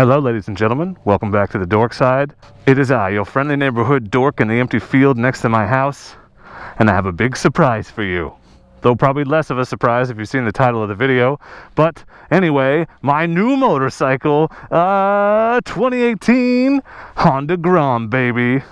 Hello ladies and gentlemen, welcome back to the Dork side. It is I, your friendly neighborhood dork in the empty field next to my house, and I have a big surprise for you. Though probably less of a surprise if you've seen the title of the video. But anyway, my new motorcycle, 2018 Honda Grom, baby.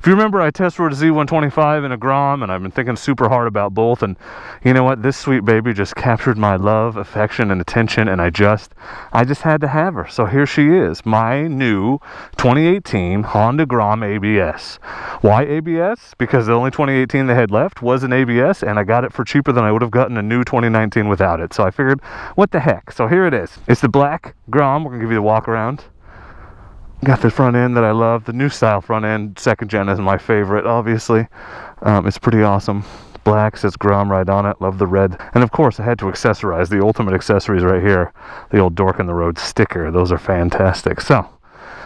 If you remember, I test rode a Z125 and a Grom, and I've been thinking super hard about both, and you know what, this sweet baby just captured my love, affection, and attention, and I just had to have her. So here she is, my new 2018 Honda Grom ABS. Why ABS? Because the only 2018 they had left was an ABS, and I got it for cheaper than I would have gotten a new 2019 without it. So I figured, what the heck? So here it is. It's the black Grom. We're gonna give you the walk around. Got the front end that I love. The new style front end, second gen, is my favorite, obviously. It's pretty awesome. Black, says Grom right on it. Love the red. And of course, I had to accessorize the ultimate accessories right here. The old Dork in the Road sticker. Those are fantastic. So,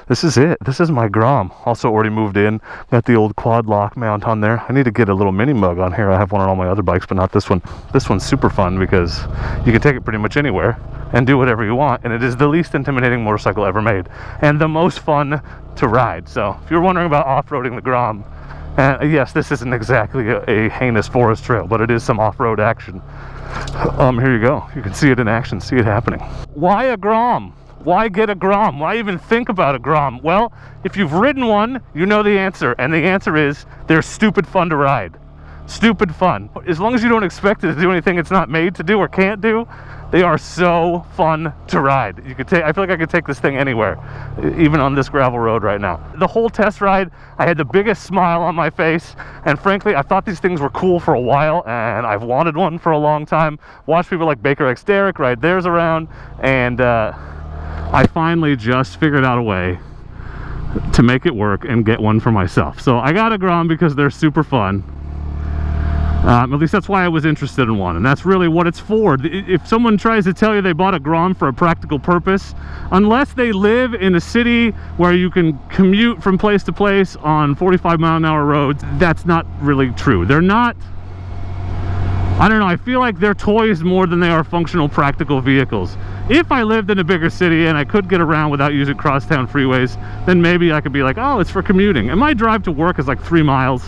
this is it. This is my Grom. Also already moved in. Got the old quad lock mount on there. I need to get a little mini mug on here. I have one on all my other bikes, but not this one. This one's super fun because you can take it pretty much anywhere and do whatever you want, and it is the least intimidating motorcycle ever made and the most fun to ride. So if you're wondering about off-roading the Grom, yes, this isn't exactly a heinous forest trail, but it is some off-road action. Here you go. You can see it in action, see it happening. Why a Grom? Why get a Grom? Why even think about a Grom? Well, if you've ridden one, you know the answer, and the answer is they're stupid fun to ride. Stupid fun. As long as you don't expect it to do anything it's not made to do or can't do, they are so fun to ride. You could take, I feel like I could take this thing anywhere, even on this gravel road right now. The whole test ride, I had the biggest smile on my face, and frankly, I thought these things were cool for a while, and I've wanted one for a long time. Watched people like Baker X Derek ride theirs around, and I finally just figured out a way to make it work and get one for myself. So I got a Grom because they're super fun. At least that's why I was interested in one, and that's really what it's for. If someone tries to tell you they bought a Grom for a practical purpose, unless they live in a city where you can commute from place to place on 45-mile-an-hour roads, that's not really true. They're not, I don't know, I feel like they're toys more than they are functional, practical vehicles. If I lived in a bigger city and I could get around without using crosstown freeways, then maybe I could be like, oh, it's for commuting. And my drive to work is like 3 miles.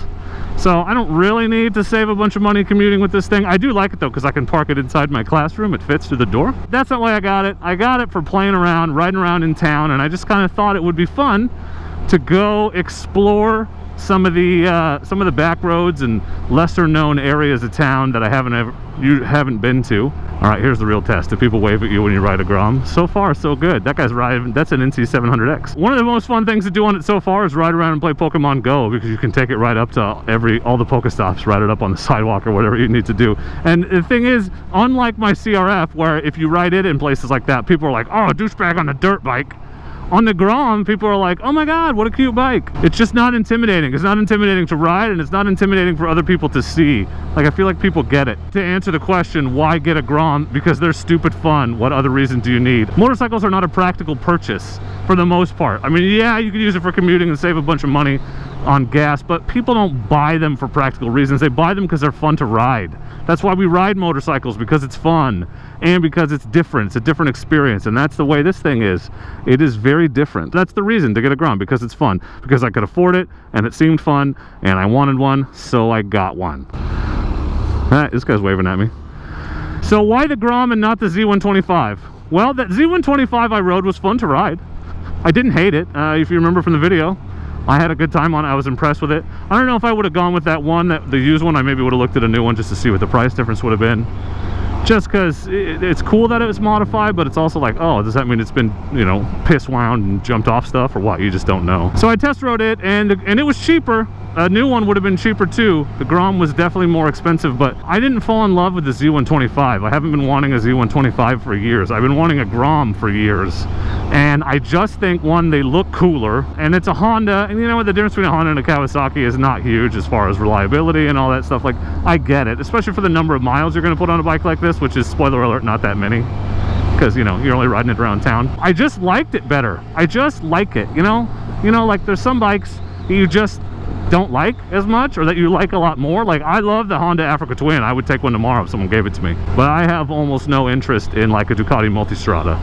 So I don't really need to save a bunch of money commuting with this thing. I do like it though, because I can park it inside my classroom. It fits through the door. That's not why I got it. I got it for playing around, riding around in town, and I just kind of thought it would be fun to go explore some of the back roads and lesser known areas of town that I haven't been to. All right, here's the real test. Do people wave at you when you ride a Grom? So far, so good. That guy's riding, that's an NC700X. One of the most fun things to do on it so far is ride around and play Pokemon Go, because you can take it right up to all the Pokestops, ride it up on the sidewalk or whatever you need to do. And the thing is, unlike my CRF, where if you ride it in places like that, people are like, oh, a douchebag on a dirt bike. On the Grom, people are like, oh my god, what a cute bike. It's just not intimidating. It's not intimidating to ride, and it's not intimidating for other people to see. Like, I feel like people get it. To answer the question, why get a Grom? Because they're stupid fun. What other reason do you need? Motorcycles are not a practical purchase for the most part. I mean, yeah, you could use it for commuting and save a bunch of money on gas, but people don't buy them for practical reasons. They buy them because they're fun to ride. That's why we ride motorcycles, because it's fun and because it's different. It's a different experience, and that's the way this thing is. It is very different. That's the reason to get a Grom, because it's fun, because I could afford it and it seemed fun and I wanted one, so I got one. This guy's waving at me. So why the Grom and not the Z125? Well, that Z125 I rode was fun to ride. I didn't hate it. If you remember from the video, I had a good time on it. I was impressed with it. I don't know if I would have gone with that one, the used one. I maybe would have looked at a new one just to see what the price difference would have been. Just because it's cool that it was modified, but it's also like, oh, does that mean it's been, you know, piss wound and jumped off stuff or what? You just don't know. So I test rode it, and it was cheaper. A new one would have been cheaper too. The Grom was definitely more expensive, but I didn't fall in love with the Z125. I haven't been wanting a Z125 for years. I've been wanting a Grom for years. And I just think, one, they look cooler, and it's a Honda, and you know what, the difference between a Honda and a Kawasaki is not huge as far as reliability and all that stuff. Like, I get it, especially for the number of miles you're going to put on a bike like this, which is, spoiler alert, not that many, because, you know, you're only riding it around town. I just liked it better. I just like it, you know, like there's some bikes you just don't like as much, or that you like a lot more. Like, I love the Honda Africa Twin. I would take one tomorrow if someone gave it to me. But I have almost no interest in like a Ducati Multistrada.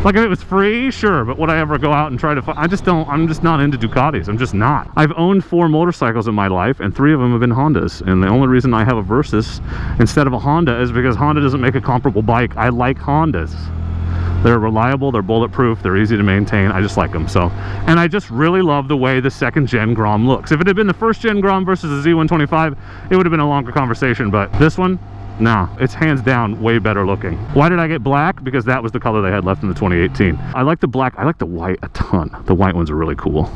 Like, if it was free, sure, but would I ever go out and try to find? I'm just not into Ducatis. I'm just not. I've owned 4 motorcycles in my life, and 3 of them have been Hondas. And the only reason I have a Versys instead of a Honda is because Honda doesn't make a comparable bike. I like Hondas. They're reliable, they're bulletproof, they're easy to maintain. I just like them. So, and I just really love the way the 2nd gen Grom looks. If it had been the 1st gen Grom versus the Z125, it would have been a longer conversation, but this one, nah, it's hands down way better looking. Why did I get black? Because that was the color they had left in the 2018. I like the black, I like the white a ton. The white ones are really cool.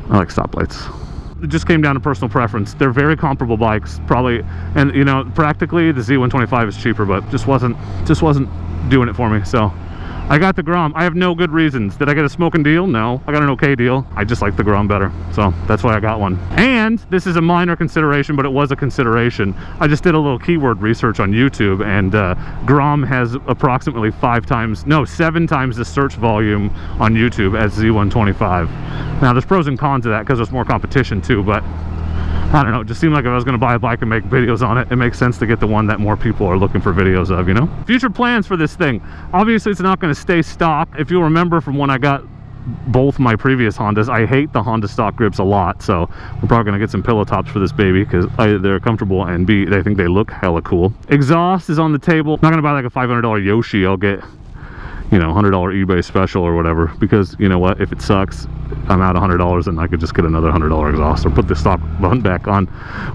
I like stoplights. It just came down to personal preference. They're very comparable bikes, probably, and you know, practically the Z125 is cheaper, but just wasn't doing it for me. So I got the Grom. I have no good reasons. Did I get a smoking deal? No. I got an okay deal. I just like the Grom better. So that's why I got one. And this is a minor consideration, but it was a consideration. I just did a little keyword research on YouTube, and Grom has approximately 7 times the search volume on YouTube as Z125. Now there's pros and cons to that because there's more competition too, but I don't know, it just seemed like if I was going to buy a bike and make videos on it, it makes sense to get the one that more people are looking for videos of, you know? Future plans for this thing. Obviously, it's not going to stay stock. If you'll remember from when I got both my previous Hondas, I hate the Honda stock grips a lot, so we're probably going to get some pillow tops for this baby because they're comfortable, and B, I think they look hella cool. Exhaust is on the table. I'm not going to buy like a $500 Yoshi. I'll get, you know, $100 eBay special or whatever, because you know what, if it sucks, I'm out $100 and I could just get another $100 exhaust or put the stock button back on,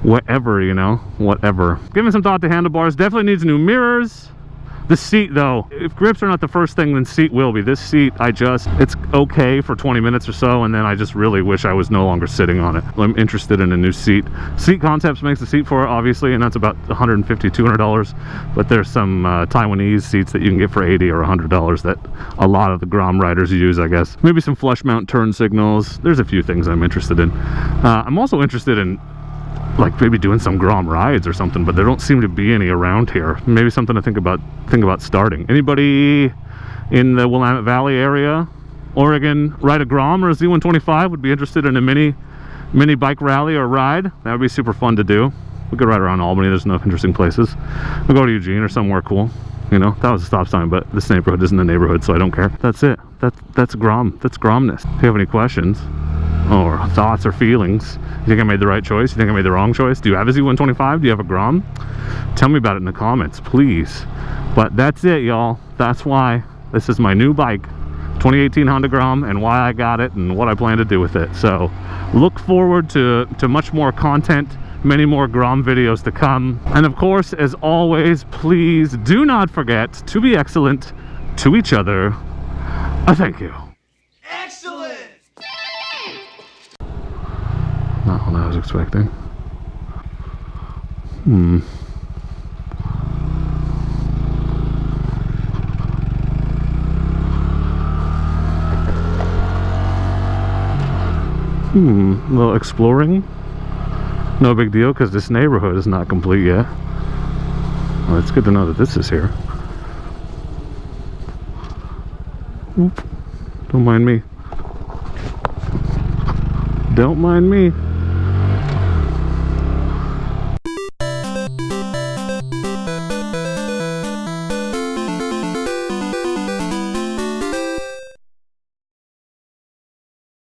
whatever, you know, whatever. Giving some thought to handlebars. Definitely needs new mirrors. The seat though, if grips are not the first thing, then seat will be. This seat, it's okay for 20 minutes or so, and then I just really wish I was no longer sitting on it. I'm interested in a new seat. Seat Concepts makes the seat for it, obviously, and that's about $150, $200, but there's some Taiwanese seats that you can get for $80 or $100 that a lot of the Grom riders use, I guess. Maybe some flush mount turn signals. There's a few things I'm interested in. I'm also interested in like maybe doing some Grom rides or something, but there don't seem to be any around here. Maybe something to think about starting. Anybody in the Willamette Valley area, Oregon, ride a Grom or a Z125? Would be interested in a mini bike rally or ride? That would be super fun to do. We could ride around Albany. There's enough interesting places. We'll go to Eugene or somewhere cool. You know, that was a stop sign, but this neighborhood isn't a neighborhood, so I don't care. That's it. That's Grom. That's Gromness. If you have any questions or thoughts or feelings, you think I made the right choice? You think I made the wrong choice? Do you have a Z125? Do you have a Grom? Tell me about it in the comments, please. But that's it, y'all. That's why this is my new bike, 2018 Honda Grom, and why I got it and what I plan to do with it. So look forward to much more content, many more Grom videos to come. And of course, as always, please do not forget to be excellent to each other. Thank you. Excellent! Not what I was expecting. A little exploring. No big deal, because this neighborhood is not complete yet. Well, it's good to know that this is here. Oop. Don't mind me. Don't mind me.